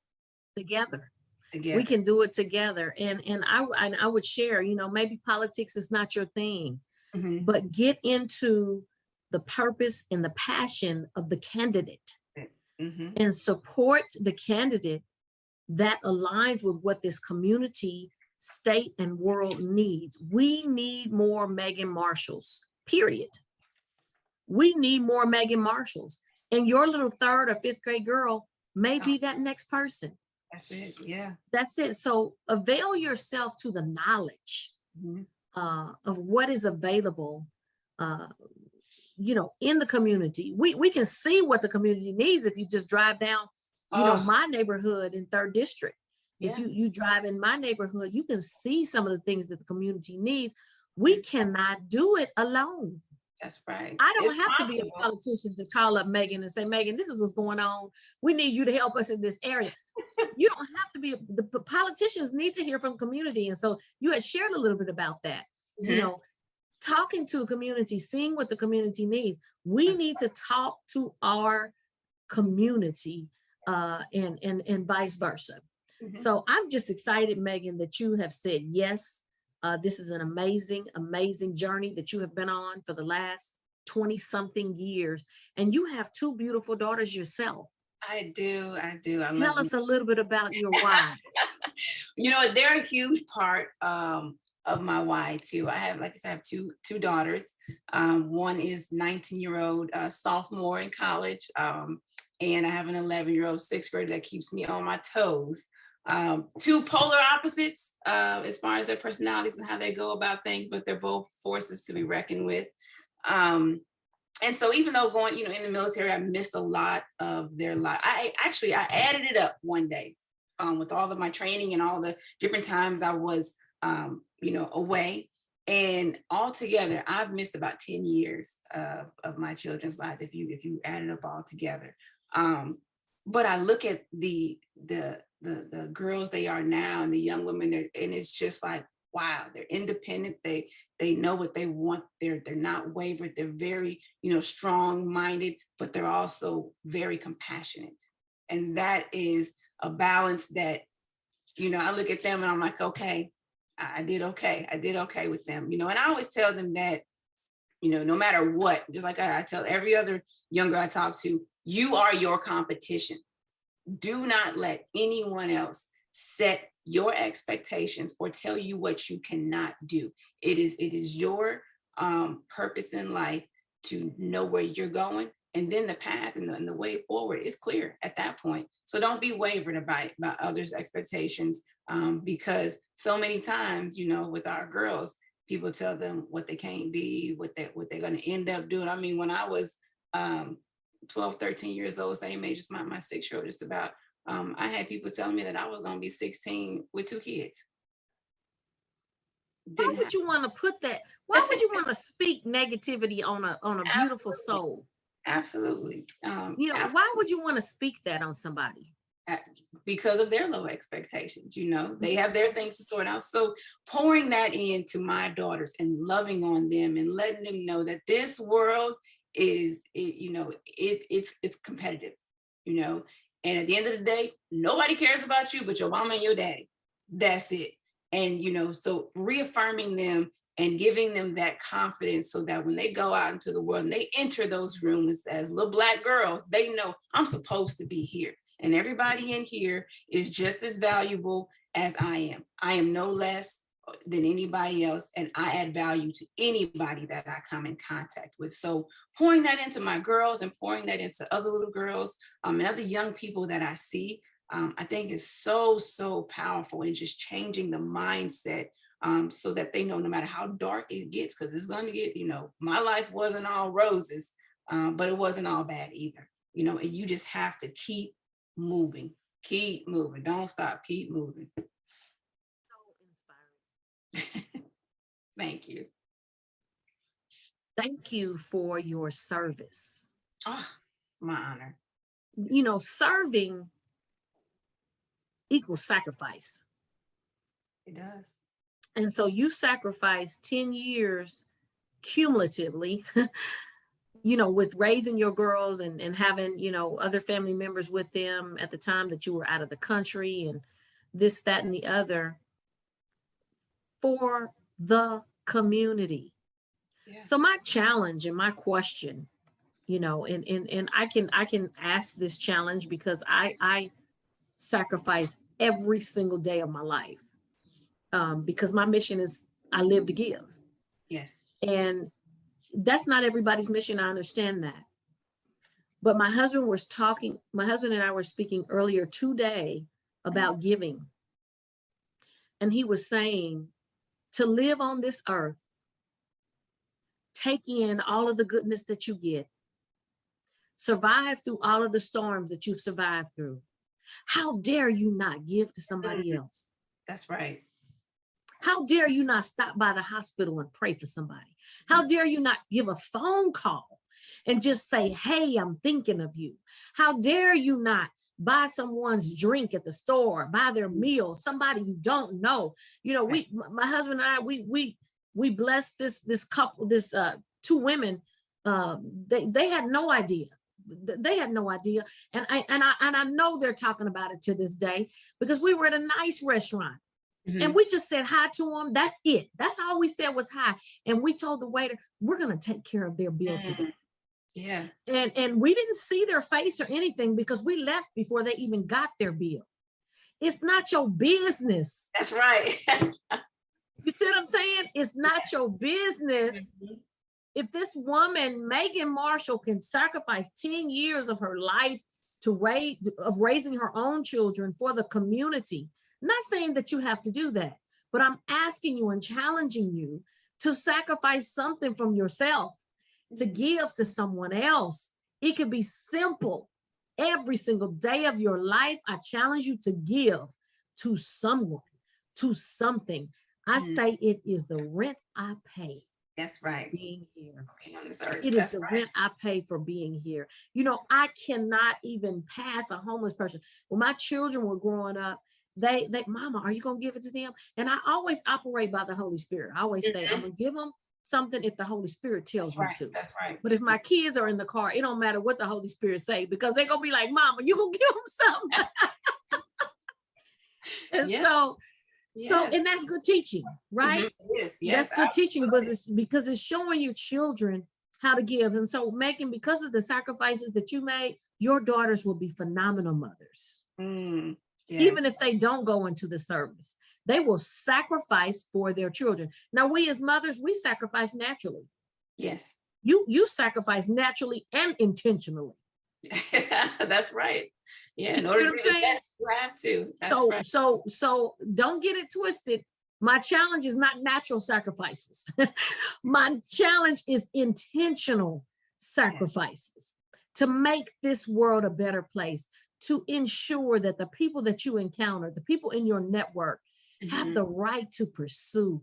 Together. We Together. can do it together. And I would share, you know, maybe politics is not your thing, Mm-hmm. but get into the purpose and the passion of the candidate Mm-hmm. and support the candidate that aligns with what this community, state, and world needs. We need more Megan Marshalls, period. We need more Megan Marshalls. And your little third or fifth grade girl may Oh, be that next person. that's it. Yeah. That's it. So avail yourself to the knowledge Mm-hmm. of what is available, uh, you know, in the community. We can see what the community needs if you just drive down, you know, Oh, my neighborhood in third district. If yeah. you drive in my neighborhood, you can see some of the things that the community needs. We cannot do it alone. That's right. I It's don't have to be a possible. politician to call up Megan and say, Megan, this is what's going on. We need you to help us in this area. You don't have to be, the politicians need to hear from community. And so you had shared a little bit about that, you Mm-hmm. know, talking to a community, seeing what the community needs. We That's need to talk to our community, and vice versa. mm-hmm. So I'm just excited, Megan, that you have said yes. This is an amazing, amazing journey that you have been on for the last 20 something years. And you have two beautiful daughters yourself. I do. I do. I love Tell them. us a little bit about your wives. You know, they're a huge part of my why too. I have, like I said, I have two daughters. One is 19-year-old sophomore in college, and I have an 11-year-old sixth grader that keeps me on my toes. Two polar opposites as far as their personalities and how they go about things, but they're both forces to be reckoned with. And so even though going, you know, in the military, I missed a lot of their life. I added it up one day with all of my training and all the different times I was, you know, away. And altogether, I've missed about 10 years of my children's lives if you add it up all together. But I look at the girls they are now and the young women, and it's just like, wow, they're independent. They know what they want. They're not wavered. They're very, you know, strong-minded, but they're also very compassionate. And that is a balance that, you know, I look at them and I'm like, okay, I did okay. I did okay with them, you know. And I always tell them that, you know, no matter what, just like I tell every other young girl I talk to, you are your competition. Do not let anyone else set your expectations or tell you what you cannot do. It is your purpose in life to know where you're going, and then the path and the way forward is clear at that point. So don't be wavered about others' expectations, because so many times, you know, with our girls, people tell them what they can't be, what they're going to end up doing. I mean, when I was 12, 13 years old, same age as my 6-year-old, just about, I had people telling me that I was going to be 16 with 2 kids. Why Didn't would happen. you want to put that? Why would you want to speak negativity on a beautiful Absolutely. soul? Absolutely. You know, why would you want to speak that on somebody? uh, because of their low expectations, they have their things to sort out. So pouring that into my daughters and loving on them and letting them know that this world it's competitive, you know and at the end of the day, nobody cares about you but your mama and your daddy. That's it. And so reaffirming them and giving them that confidence so that when they go out into the world and they enter those rooms as little Black girls, they know I'm supposed to be here. And everybody in here is just as valuable as I am. I am no less than anybody else, and I add value to anybody that I come in contact with. So pouring that into my girls and pouring that into other little girls and other young people that I see, I think is so, so powerful in just changing the mindset, so that they know no matter how dark it gets, because it's going to get, my life wasn't all roses, but it wasn't all bad either, and you just have to keep moving, don't stop, keep moving. So inspiring. Thank you. Thank you for your service. Oh, my honor. Serving equals sacrifice. It does. And so you sacrificed 10 years cumulatively, with raising your girls and having, other family members with them at the time that you were out of the country and this, that, and the other for the community. Yeah. So my challenge and my question, and I can ask this challenge because I sacrifice every single day of my life, because my mission is I live to give. Yes. And that's not everybody's mission. I understand that. But my husband and I were speaking earlier today about giving. And he was saying to live on this earth, take in all of the goodness that you get, survive through all of the storms that you've survived through. How dare you not give to somebody else? That's right. How dare you not stop by the hospital and pray for somebody? How dare you not give a phone call and just say, hey, I'm thinking of you? How dare you not buy someone's drink at the store, buy their meal, somebody you don't know? My husband and I, we blessed this couple, two women. They had no idea. They had no idea. And I know they're talking about it to this day because we were at a nice restaurant. Mm-hmm. And we just said hi to them. That's it. That's all we said was hi. And we told the waiter, we're going to take care of their bill today. Yeah. And we didn't see their face or anything because we left before they even got their bill. It's not your business. That's right. You see what I'm saying? It's not your business. Mm-hmm. If this woman, Megan Marshall, can sacrifice 10 years of her life of raising her own children for the community, I'm not saying that you have to do that, but I'm asking you and challenging you to sacrifice something from yourself to give to someone else. It could be simple. Every single day of your life, I challenge you to give to someone, to something. I say it is the rent I pay. That's right. Being here. Okay, on this earth. It is the rent I pay for being here. I cannot even pass a homeless person. When my children were growing up, they mama, are you going to give it to them? And I always operate by the Holy Spirit. I always say, I'm going to give them something if the Holy Spirit tells me to. That's right. But if my kids are in the car, it don't matter what the Holy Spirit say, because they're going to be like, mama, you going to give them something. And so, and that's good teaching, right? Mm-hmm. Yes. That's good teaching because it's showing your children how to give. And so, Megan, because of the sacrifices that you made, your daughters will be phenomenal mothers. Yes. Even if they don't go into the service, they will sacrifice for their children. Now, we as mothers, we sacrifice naturally. Yes. You sacrifice naturally and intentionally. That's right. Yeah, in order to do that, you have to. That's right. So don't get it twisted. My challenge is not natural sacrifices. My challenge is intentional sacrifices to make this world a better place, to ensure that the people that you encounter, the people in your network, have the right to pursue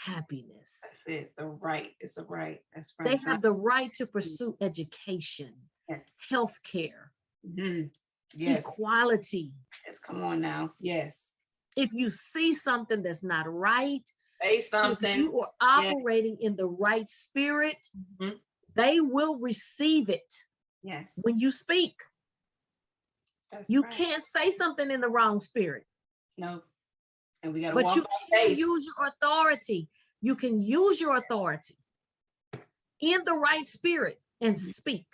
happiness. That's it. The right. It's a right. That's right. They It's have not. the right to pursue education, Yes. health care, Yes. equality. Yes. Come on now. Yes. If you see something that's not right, Say if something. you are Yes. operating in the right spirit, Mhm. they will receive it Yes. when you speak. That's You right. can't say something in the wrong spirit, No. And we got to but walk you by can faith. use your authority. You can use your authority in the right spirit and speak.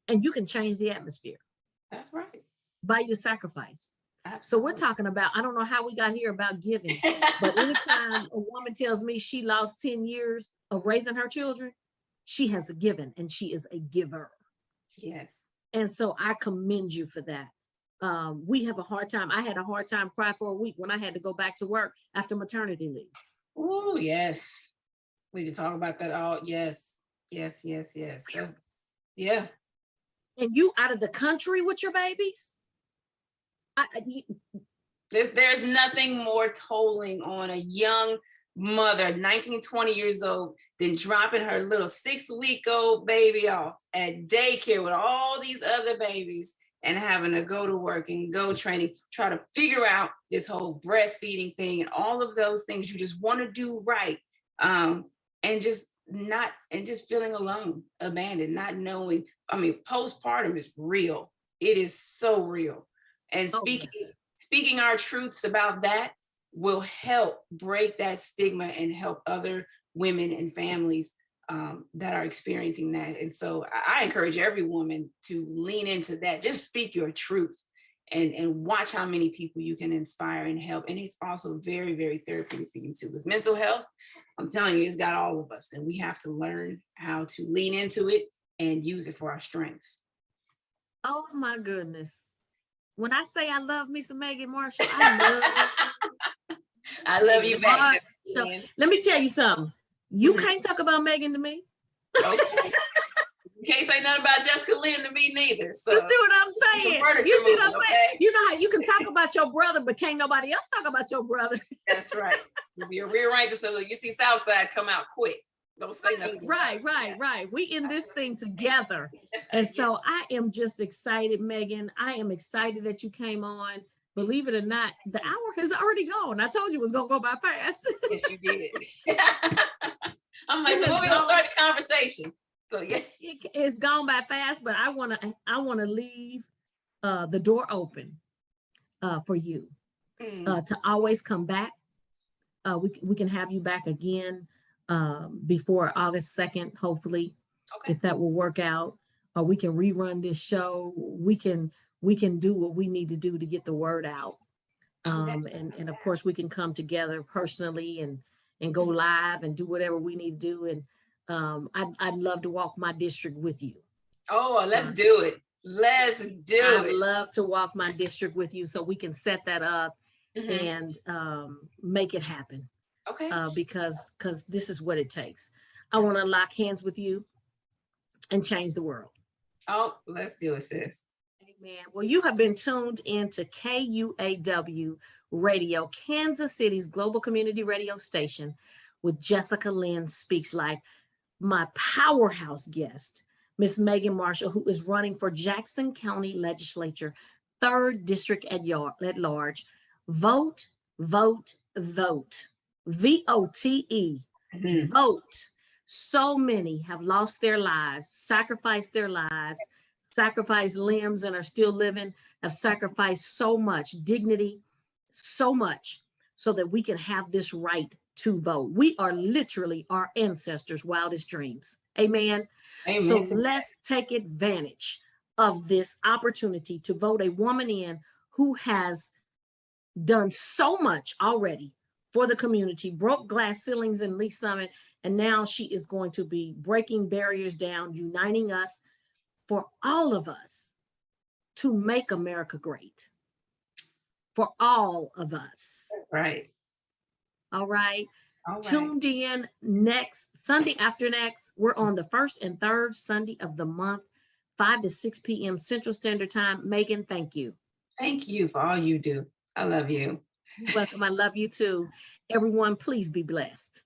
And you can change the atmosphere That's right. by your sacrifice. Absolutely. So we're talking about, I don't know how we got here about giving, but anytime a woman tells me she lost 10 years of raising her children, she has given and she is a giver. Yes. And so I commend you for that. We have a hard time. I had a hard time cry for a week when I had to go back to work after maternity leave. Oh, yes. We can talk about that all. Yes. Yes, yes, yes. That's, yeah. And you out of the country with your babies? There's nothing more tolling on a young mother, 19, 20 years old, than dropping her little 6-week-old baby off at daycare with all these other babies and having to go to work and go training, try to figure out this whole breastfeeding thing and all of those things you just want to do right. And just feeling alone, abandoned, not knowing. I mean, postpartum is real. It is so real. And speaking our truths about that will help break that stigma and help other women and families that are experiencing that. And so I encourage every woman to lean into that. Just speak your truth and watch how many people you can inspire and help. And it's also very, very therapeutic for you too. With mental health, I'm telling you, it's got all of us, and we have to learn how to lean into it and use it for our strengths. Oh my goodness. When I say I love me some Megan Marshall, I love you back. Let me tell you something. You can't talk about Megan to me. Okay. You can't say nothing about Jessica Lynn to me neither. So you see what I'm saying? You see what I'm saying? Okay? You know how you can talk about your brother, but can't nobody else talk about your brother. That's right. You'll be a rearranger so you see Southside come out quick. Don't say nothing. Right. We in this thing together. And so I am just excited, Megan. I am excited that you came on. Believe it or not, the hour has already gone. I told you it was gonna go by fast. Yes, you did. I'm like, so when we gonna start the conversation? So yeah, it's gone by fast, but I wanna leave the door open for you to always come back. We can have you back again before August 2nd, hopefully, if that will work out. Or we can rerun this show. We can do what we need to do to get the word out. And of course we can come together personally and go live and do whatever we need to do. And I'd love to walk my district with you. Oh, let's do it. I'd love to walk my district with you so we can set that up and make it happen. Okay. Because this is what it takes. I want to lock hands with you and change the world. Oh, let's do it, sis. Amen. Well, you have been tuned into KUAW Radio, Kansas City's global community radio station, with Jessica Lynn Speaks Life. My powerhouse guest, Miss Megan Marshall, who is running for Jackson County Legislature, 3rd District at large. Vote, vote, vote. VOTE. Vote. So many have lost their lives, sacrificed their lives, sacrificed limbs and are still living, have sacrificed so much dignity, so much, so that we can have this right to vote. We are literally our ancestors' wildest dreams. Amen. Amen. So let's take advantage of this opportunity to vote a woman in who has done so much already for the community, broke glass ceilings in Lee Summit, and now she is going to be breaking barriers down, uniting us, for all of us to make America great. For all of us. Right. All right. Tuned in next Sunday after next. We're on the 1st and 3rd Sunday of the month, 5 to 6 p.m. Central Standard Time. Megan, thank you. Thank you for all you do. I love you. You're welcome. I love you too. Everyone, please be blessed.